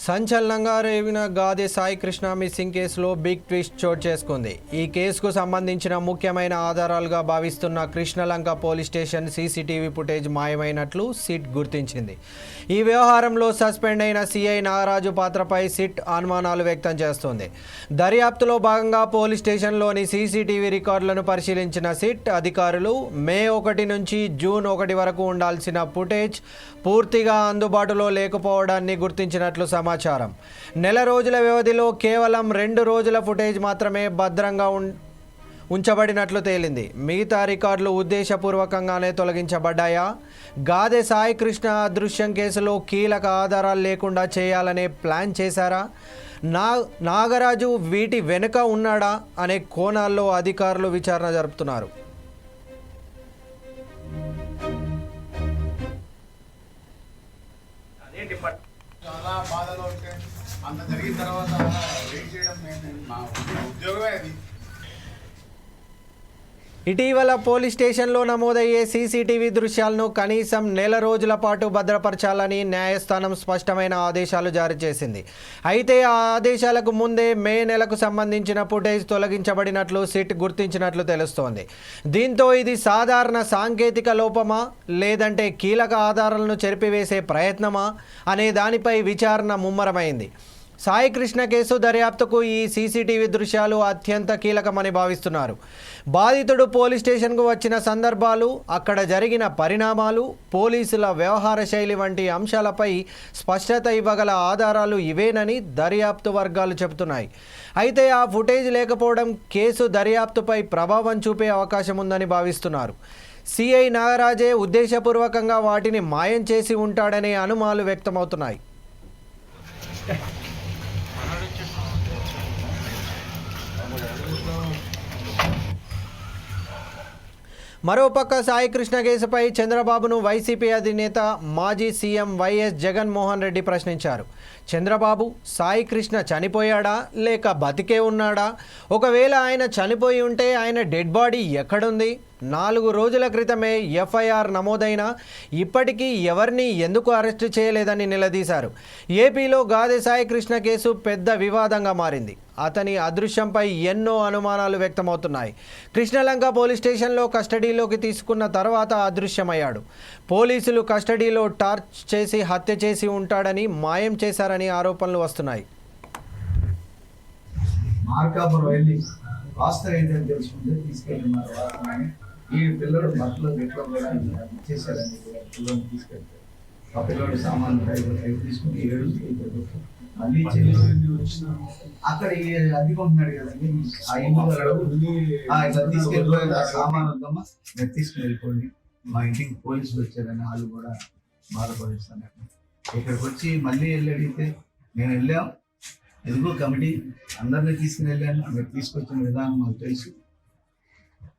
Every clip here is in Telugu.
సంచలనంగా రేవిన గాదే సాయి కృష్ణ మిస్సింగ్ కేసులో బిగ్ ట్విస్ట్ చోటు చేసుకుంది. ఈ కేసుకు సంబంధించిన ముఖ్యమైన ఆధారాలుగా భావిస్తున్న Krishnalanka police station CCTV footage మాయమైనట్లు సిట్ గుర్తించింది. ఈ వ్యవహారంలో సస్పెండ్ అయిన సిఐ నాగరాజు పాత్రపై సిట్ అనుమానాలు వ్యక్తం చేస్తోంది. దర్యాప్తులో భాగంగా పోలీస్ స్టేషన్లోని సీసీటీవీ రికార్డులను పరిశీలించిన సిట్ అధికారులు మే 1 నుంచి జూన్ 1 వరకు ఉండాల్సిన ఫుటేజ్ పూర్తిగా అందుబాటులో లేకపోవడాన్ని గుర్తించినట్లు సమాచారం. నెల రోజుల వ్యవధిలో కేవలం 2 రోజుల ఫుటేజ్ మాత్రమే భద్రంగా ఉంచబడినట్లు తేలింది. మిగతా రికార్డులు ఉద్దేశపూర్వకంగానే తొలగించబడ్డాయా? గాదే సాయి కృష్ణ అదృశ్యం కేసులో కీలక ఆధారాలు లేకుండా చేయాలనే ప్లాన్ చేశారా? నాగరాజు వీటి వెనుక ఉన్నాడా అనే కోణాల్లో అధికారులు విచారణ జరుపుతున్నారు. చాలా బాధలో ఉంటే అంత జరిగిన తర్వాత వెయిట్ చేయడం మా ఉద్యోగమే అది. ఇటీవల పోలీస్ స్టేషన్లో నమోదయ్యే సీసీటీవీ దృశ్యాలను కనీసం నెల రోజుల పాటు భద్రపరచాలని న్యాయస్థానం స్పష్టమైన ఆదేశాలు జారీ చేసింది. అయితే ఆ ఆదేశాలకు ముందే మే నెలకు సంబంధించిన ఫుటేజ్ తొలగించబడినట్లు సిట్ గుర్తించినట్లు తెలుస్తోంది. దీంతో ఇది సాధారణ సాంకేతిక లోపమా లేదంటే కీలక ఆధారాలను చెరిపివేసే ప్రయత్నమా అనే దానిపై విచారణ ముమ్మరమైంది. సాయి కృష్ణ కేసు దర్యాప్తుకు ఈ సీసీటీవీ దృశ్యాలు అత్యంత కీలకమని భావిస్తున్నారు. బాధితుడు పోలీస్ స్టేషన్కు వచ్చిన సందర్భాలు, అక్కడ జరిగిన పరిణామాలు, పోలీసుల వ్యవహార శైలి వంటి అంశాలపై స్పష్టత ఇవ్వగల ఆధారాలు ఇవేనని దర్యాప్తు వర్గాలు చెబుతున్నాయి. అయితే ఆ ఫుటేజ్ లేకపోవడం కేసు దర్యాప్తుపై ప్రభావం చూపే అవకాశం ఉందని భావిస్తున్నారు. సిఐ నాగరాజే ఉద్దేశపూర్వకంగా వాటిని మాయం చేసి ఉంటాడనే అనుమానాలు వ్యక్తమవుతున్నాయి. మరోపక్క సాయి కృష్ణ కేసుపై చంద్రబాబును వైసీపీ అధినేత మాజీ సీఎం వైఎస్ జగన్మోహన్ రెడ్డి ప్రశ్నించారు. చంద్రబాబు, సాయి కృష్ణ చనిపోయాడా లేక బతికే ఉన్నాడా? ఒకవేళ ఆయన చనిపోయి ఉంటే ఆయన డెడ్ బాడీ ఎక్కడుంది? 4 రోజుల క్రితమే ఎఫ్ఐఆర్ నమోదైనా ఇప్పటికీ ఎవరిని ఎందుకు అరెస్టు చేయలేదని నిలదీశారు. ఏపీలో గాదే సాయి కృష్ణ కేసు పెద్ద వివాదంగా మారింది. అతని అదృశ్యంపై ఎన్నో అనుమానాలు వ్యక్తమవుతున్నాయి. కృష్ణలంక పోలీస్ స్టేషన్లో కస్టడీలోకి తీసుకున్న తర్వాత అదృశ్యమయ్యాడు. పోలీసులు కస్టడీలో టార్చ్ చేసి హత్య చేసి ఉంటాడని, మాయం చేశారని ఆరోపణలు వస్తున్నాయి. మార్కాపురం వెళ్ళి వాస్తవం ఏంటని తెలుసుకుంటే తీసుకెళ్ళినారు. ఈ పిల్లలు బట్టలు ఎట్లా కూడా ఇచ్చేసారని పిల్లల్ని తీసుకెళ్తే ఆ పిల్లలు సామాన్లు అవి తీసుకుని మళ్ళీ అక్కడ అద్దెకుంటున్నాడు కదండి. ఆ ఇంట్లో ఇట్లా తీసుకెళ్ళిపోయిన సామాన్ వద్దమ్మా మీరు తీసుకుని వెళ్ళిపోండి, మా ఇంటికి పోలీసులు వచ్చారని వాళ్ళు కూడా బాధపడిస్తాను. ఇక్కడికి వచ్చి మళ్ళీ వెళ్ళి అడిగితే నేను వెళ్ళాం, ఎదుగో కమిటీ అందరినీ తీసుకుని వెళ్ళాను, మీరు తీసుకొచ్చిన విధానం మాకు తెలుసు,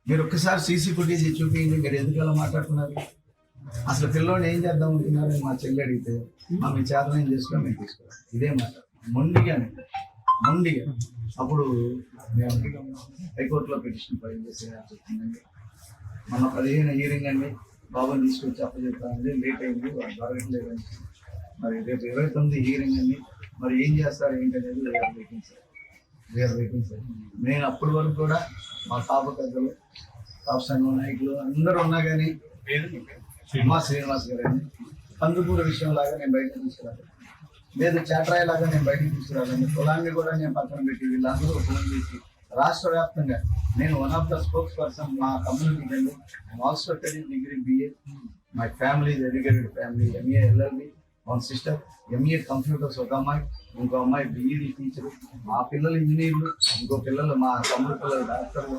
మీరు ఒక్కసారి సీసీ ఫుటేజ్ చూపించి మీరు ఎందుకు అలా మాట్లాడుతున్నారు, అసలు పిల్లోని ఏం చేద్దాం అనుకున్నారని మా చెల్లి అడిగితే మా మీ చేతనం ఏం చేసుకుని మేము తీసుకోవాలి. ఇదే మాట మొండిగా. అప్పుడు మేము హైకోర్టులో పిటిషన్ ఫైల్ చేసేయాల్సి వచ్చిందండి. మన 15 హీరింగ్ అండి, బాబుని తీసుకొచ్చి అప్పచెప్పానండి, లేట్ అయింది, వాళ్ళు దొరకట్లేదండి. మరి రేపు 29 హీరింగ్ అండి, మరి ఏం చేస్తారు ఏంటనేది వీఆర్ వెయిటింగ్ సార్. నేను అప్పటి వరకు కూడా మా పాప పెద్దలు, పాప సంఘం నాయకులు అందరూ ఉన్నా కానీ మా శ్రీనివాస్ గారండి కందుకూరు విషయం లాగా నేను బయటకు తీసుకురాను, లేదు చాట్రాయి లాగా నేను బయటకు తీసుకురాలండి. కులాన్ని కూడా నేను పక్కన పెట్టి వీళ్ళందరూ ఫోన్ చేసి రాష్ట్ర వ్యాప్తంగా నేను one of the spokes person మా కమ్యూనిటీ అండి. Also study degree BA, my family educated family, MA LLB, one sister MA computers, ఒక అమ్మాయి, ఇంకో అమ్మాయి BEd టీచరు, మా పిల్లలు ఇంజనీర్లు, ఇంకో పిల్లలు మా తమ్ముడు పిల్లలు డాక్టర్లు,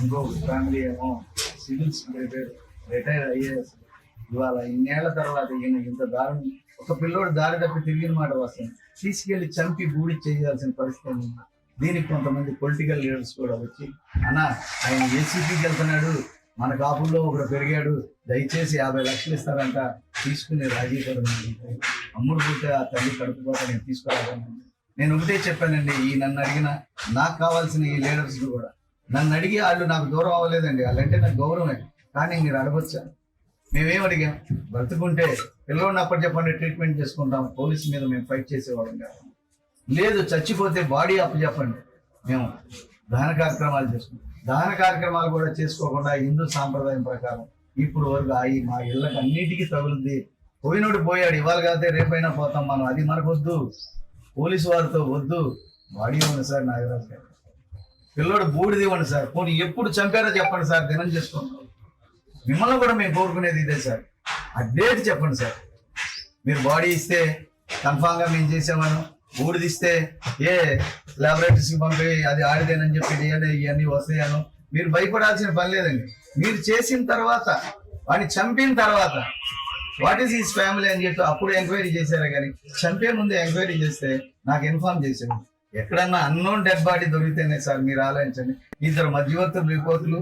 ఇంకో ఫ్యామిలీ ఏమో సివిల్స్ రిటైర్ IAS. ఇవాళ ఇన్నేళ్ల తర్వాత ఈయన ఇంత దారుణం, ఒక పిల్లోడు దారి తప్పి తిరిగిన మాట వస్తుంది, తీసుకెళ్లి చంపి బూడి చేయాల్సిన పరిస్థితి ఉంది. దీనికి కొంతమంది పొలిటికల్ లీడర్స్ కూడా వచ్చి అన్న ఆయన ACPకి వెళ్తున్నాడు, మన కాపుల్లో ఒకడు పెరిగాడు, దయచేసి 50 లక్షలు ఇస్తారంట, తీసుకుని రాజీకరణ అమ్ముడు పుట్టే ఆ తల్లి కడుపుకోక నేను తీసుకురావాలని నేను ఒకటే చెప్పానండి. ఈ నన్ను అడిగిన నాకు కావాల్సిన ఈ లీడర్స్ కూడా నన్ను అడిగి వాళ్ళు నాకు దూరం అవ్వలేదండి, వాళ్ళంటే నాకు గౌరవమే. కానీ మీరు అడగొచ్చా? మేమేం అడిగాం, బ్రతుకుంటే పిల్లవాడిని అప్పటి చెప్పండి ట్రీట్మెంట్ చేసుకుంటాం, పోలీసు మీద మేము ఫైట్ చేసేవాళ్ళం కాదు. లేదు చచ్చిపోతే బాడీ అప్పచెప్పండి, మేము దహన కార్యక్రమాలు చేసుకుంటాం. దహన కార్యక్రమాలు కూడా చేసుకోకుండా హిందూ సాంప్రదాయం ప్రకారం ఇప్పుడు వరకు మా ఇళ్ళకి అన్నిటికీ తగులుద్ది. పోయినోడు పోయాడు, ఇవాళ కాకపోతే రేపైనా పోతాం మనం, అది మనకు వద్దు, పోలీసు వారితో వద్దు. బాడీ ఇవ్వండి సార్ నాగరాజు గారు, పిల్లోడు బూడిది ఇవ్వండి సార్, పోనీ ఎప్పుడు చంపారో చెప్పండి సార్, దినం చేసుకుంటాం. మిమ్మల్ని కూడా మేము కోరుకునేది ఇదే సార్, ఆ డేట్ చెప్పండి సార్. మీరు బాడీ ఇస్తే కన్ఫామ్గా మేము చేసామను, బూడిదిస్తే ఏ ల్యాబొరేటరీస్కి పంపి అది ఆడిదేనని చెప్పి ఇవన్నీ వస్తాయను మీరు భయపడాల్సిన పని లేదండి. మీరు చేసిన తర్వాత వాడిని చంపిన తర్వాత వాట్ ఈస్ హిస్ ఫ్యామిలీ అని చెప్పి అప్పుడు ఎంక్వైరీ చేశారా, కానీ చంపే ముందు ఎంక్వైరీ చేస్తే నాకు ఇన్ఫార్మ్ చేసాను. ఎక్కడన్నా అన్నోన్ డెడ్ బాడీ దొరికితేనే సార్ మీరు ఆలోచించండి. ఇద్దరు మధ్యవర్తులు రిపోర్టులు